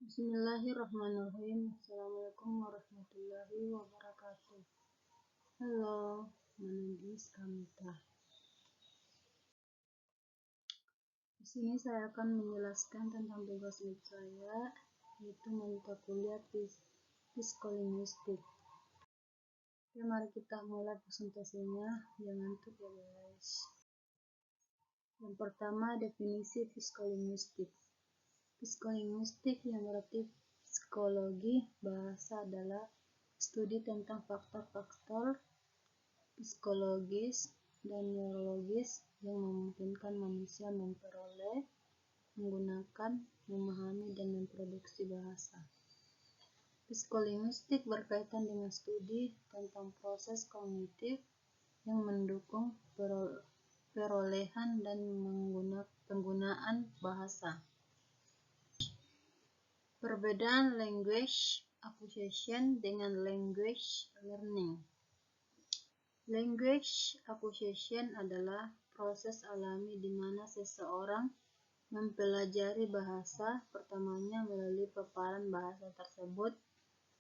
Bismillahirrahmanirrahim. Assalamualaikum warahmatullahi wabarakatuh. Halo, my name is Kamita. Di sini saya akan menjelaskan tentang tugas web saya, yaitu mata kuliah psikolinguistik. Oke, mari kita mulai presentasinya. Jangan ngantuk ya guys. Yang pertama, definisi psikolinguistik. Psikolinguistik yang berarti psikologi bahasa adalah studi tentang faktor-faktor psikologis dan neurologis yang memungkinkan manusia memperoleh, menggunakan, memahami, dan memproduksi bahasa. Psikolinguistik berkaitan dengan studi tentang proses kognitif yang mendukung perolehan dan penggunaan bahasa. Perbedaan language acquisition dengan language learning. Language acquisition adalah proses alami di mana seseorang mempelajari bahasa pertamanya melalui paparan bahasa tersebut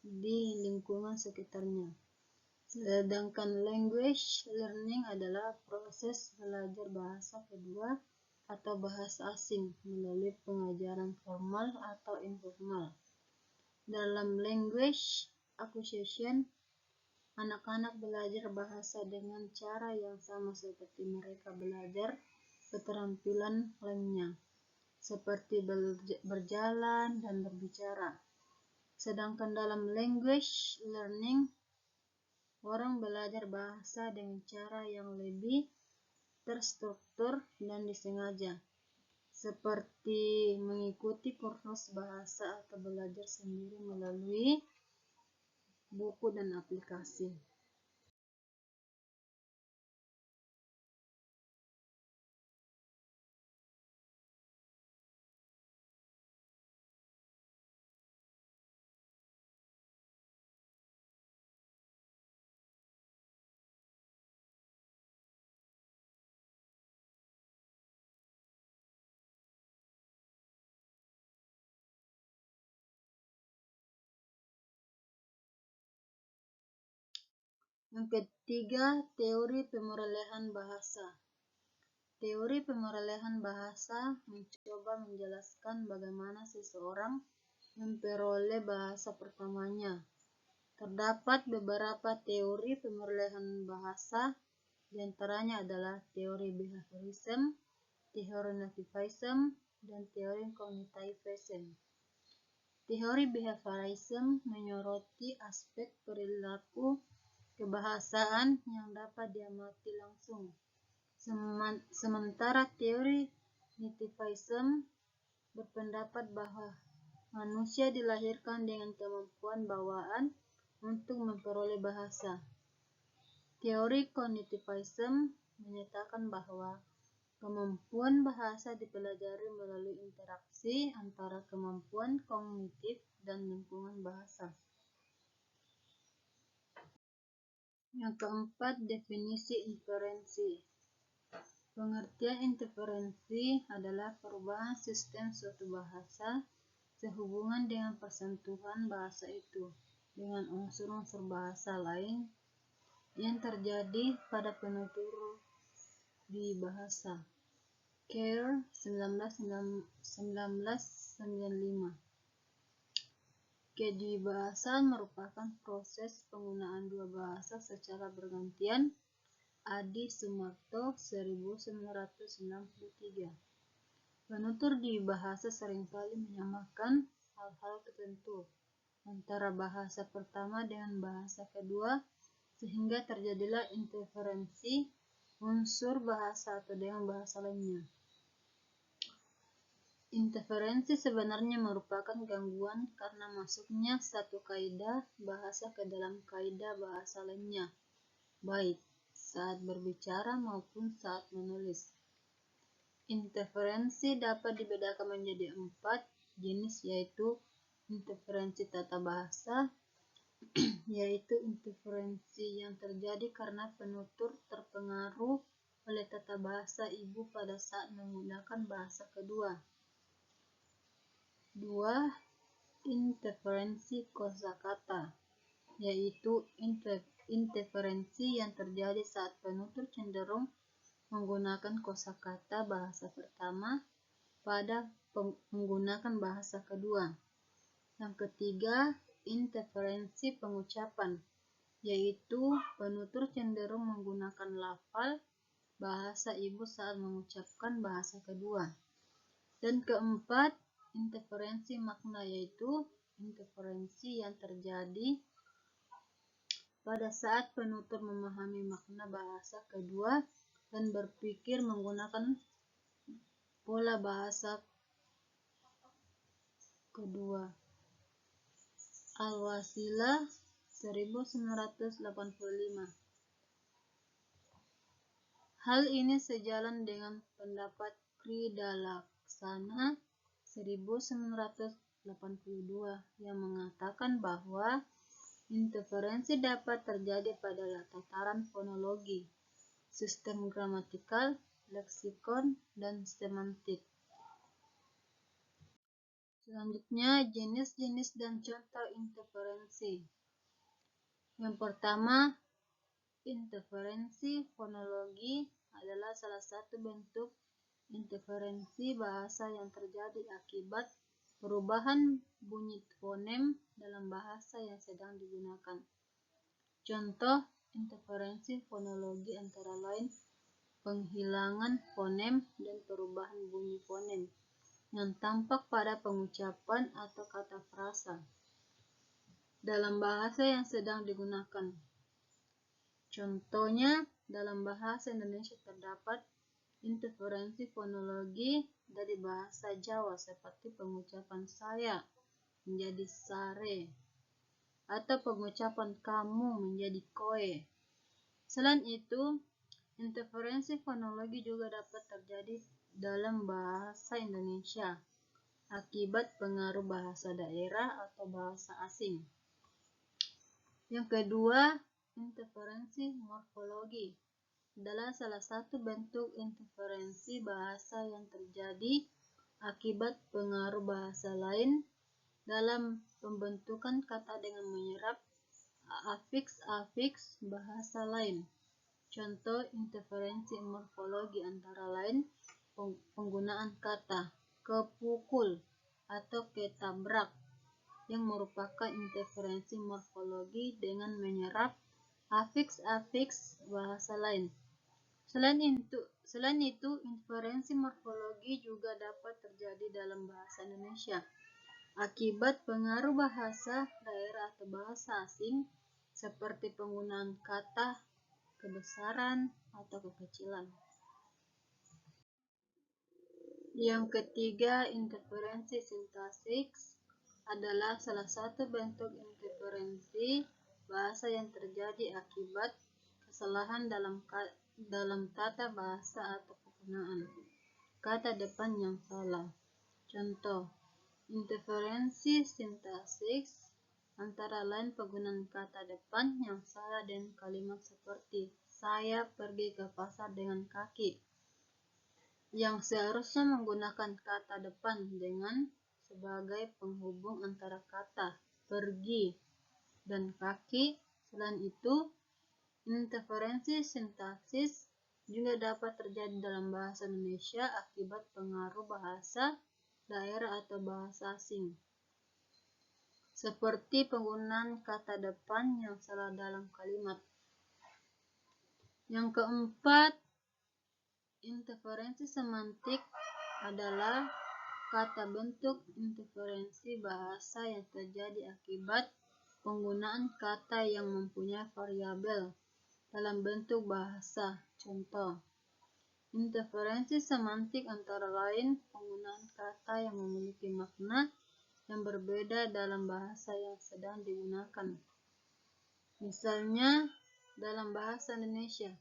di lingkungan sekitarnya. Sedangkan language learning adalah proses belajar bahasa kedua atau bahasa asing melalui pengajaran formal atau informal. Dalam language acquisition, anak-anak belajar bahasa dengan cara yang sama seperti mereka belajar keterampilan lainnya, seperti berjalan dan berbicara. Sedangkan dalam language learning, orang belajar bahasa dengan cara yang lebih terstruktur dan disengaja, seperti mengikuti kursus bahasa atau belajar sendiri melalui buku dan aplikasi. Yang ketiga, teori pemerolehan bahasa. Teori pemerolehan bahasa mencoba menjelaskan bagaimana seseorang memperoleh bahasa pertamanya. Terdapat beberapa teori pemerolehan bahasa, diantaranya adalah teori behaviorism, teori nativism, dan teori cognitivism. Teori behaviorism menyoroti aspek perilaku kebahasaan yang dapat diamati langsung. Sementara teori nativism berpendapat bahwa manusia dilahirkan dengan kemampuan bawaan untuk memperoleh bahasa. Teori cognitivism menyatakan bahwa kemampuan bahasa dipelajari melalui interaksi antara kemampuan kognitif dan lingkungan bahasa. Yang keempat, definisi inferensi. Pengertian inferensi adalah perubahan sistem suatu bahasa sehubungan dengan persentuhan bahasa itu dengan unsur-unsur bahasa lain yang terjadi pada penutur di bahasa. Kerr 1995. Kedibahasaan merupakan proses penggunaan dua bahasa secara bergantian. Adi Sumarto 1993. Penutur di bahasa seringkali menyamakan hal-hal tertentu antara bahasa pertama dengan bahasa kedua sehingga terjadilah interferensi unsur bahasa atau dengan bahasa lainnya. Interferensi sebenarnya merupakan gangguan karena masuknya satu kaidah bahasa ke dalam kaidah bahasa lainnya, baik saat berbicara maupun saat menulis. Interferensi dapat dibedakan menjadi 4 jenis, yaitu interferensi tata bahasa, yaitu interferensi yang terjadi karena penutur terpengaruh oleh tata bahasa ibu pada saat menggunakan bahasa kedua. 2. interferensi kosakata, yaitu interferensi yang terjadi saat penutur cenderung menggunakan kosakata bahasa pertama pada menggunakan bahasa kedua. Yang ketiga, interferensi pengucapan, yaitu penutur cenderung menggunakan lafal bahasa ibu saat mengucapkan bahasa kedua. Dan keempat, interferensi makna, yaitu interferensi yang terjadi pada saat penutur memahami makna bahasa kedua dan berpikir menggunakan pola bahasa kedua. Al-Wasilah 1985. Hal ini sejalan dengan pendapat Kridalaksana 1982 yang mengatakan bahwa interferensi dapat terjadi pada tataran fonologi, sistem gramatikal, leksikon, dan semantik. Selanjutnya, jenis-jenis dan contoh interferensi. Yang pertama, interferensi fonologi adalah salah satu bentuk interferensi bahasa yang terjadi akibat perubahan bunyi fonem dalam bahasa yang sedang digunakan. Contoh interferensi fonologi antara lain penghilangan fonem dan perubahan bunyi fonem yang tampak pada pengucapan atau kata frasa dalam bahasa yang sedang digunakan. Contohnya, dalam bahasa Indonesia terdapat interferensi fonologi dari bahasa Jawa seperti pengucapan saya menjadi sare atau pengucapan kamu menjadi koe. Selain itu, interferensi fonologi juga dapat terjadi dalam bahasa Indonesia akibat pengaruh bahasa daerah atau bahasa asing. Yang kedua, interferensi morfologi adalah salah satu bentuk interferensi bahasa yang terjadi akibat pengaruh bahasa lain dalam pembentukan kata dengan menyerap afiks-afiks bahasa lain. Contoh interferensi morfologi antara lain penggunaan kata kepukul atau ketabrak yang merupakan interferensi morfologi dengan menyerap afiks-afiks bahasa lain. Selain itu, interferensi morfologi juga dapat terjadi dalam bahasa Indonesia akibat pengaruh bahasa daerah atau bahasa asing seperti penggunaan kata kebesaran atau kekecilan. Yang ketiga, interferensi sintaksis adalah salah satu bentuk interferensi bahasa yang terjadi akibat kesalahan dalam tata bahasa atau penggunaan kata depan yang salah. Contoh, interferensi sintaksis antara lain penggunaan kata depan yang salah dan kalimat seperti saya pergi ke pasar dengan kaki, yang seharusnya menggunakan kata depan dengan sebagai penghubung antara kata pergi dan kaki. Selain itu, interferensi sintaksis juga dapat terjadi dalam bahasa Indonesia akibat pengaruh bahasa daerah atau bahasa asing, seperti penggunaan kata depan yang salah dalam kalimat. Yang keempat, interferensi semantik adalah kata bentuk interferensi bahasa yang terjadi akibat penggunaan kata yang mempunyai variabel dalam bentuk bahasa. Contoh, interferensi semantik antara lain penggunaan kata yang memiliki makna yang berbeda dalam bahasa yang sedang digunakan. Misalnya, dalam bahasa Indonesia,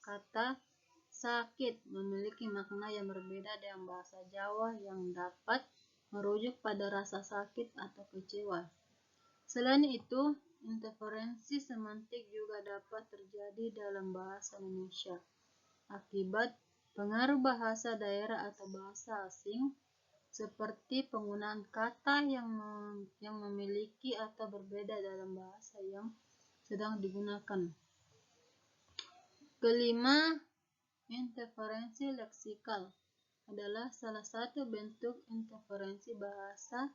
kata sakit memiliki makna yang berbeda dengan bahasa Jawa yang dapat merujuk pada rasa sakit atau kecewa. Selain itu, interferensi semantik juga dapat terjadi dalam bahasa Indonesia akibat pengaruh bahasa daerah atau bahasa asing seperti penggunaan kata yang memiliki atau berbeda dalam bahasa yang sedang digunakan. Kelima, interferensi leksikal adalah salah satu bentuk interferensi bahasa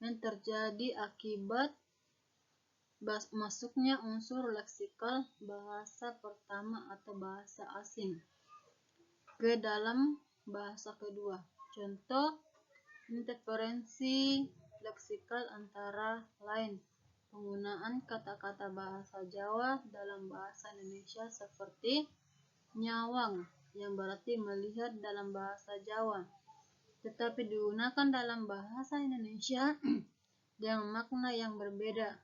yang terjadi akibat masuknya unsur leksikal bahasa pertama atau bahasa asing ke dalam bahasa kedua. Contoh interferensi leksikal antara lain penggunaan kata-kata bahasa Jawa dalam bahasa Indonesia seperti nyawang yang berarti melihat dalam bahasa Jawa, tetapi digunakan dalam bahasa Indonesia dengan makna yang berbeda.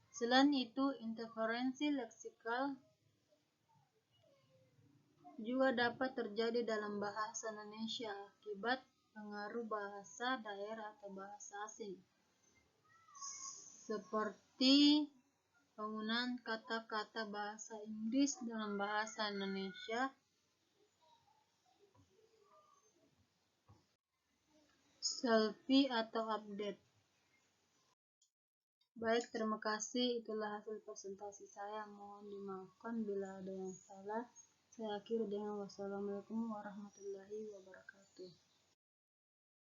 Selain itu, interferensi leksikal juga dapat terjadi dalam bahasa Indonesia akibat pengaruh bahasa daerah atau bahasa asing, seperti penggunaan kata-kata bahasa Inggris dalam bahasa Indonesia. Selfie atau update. Baik, terima kasih. Itulah hasil presentasi saya. Mohon dimaafkan bila ada yang salah. Saya akhiri dengan wassalamualaikum warahmatullahi wabarakatuh.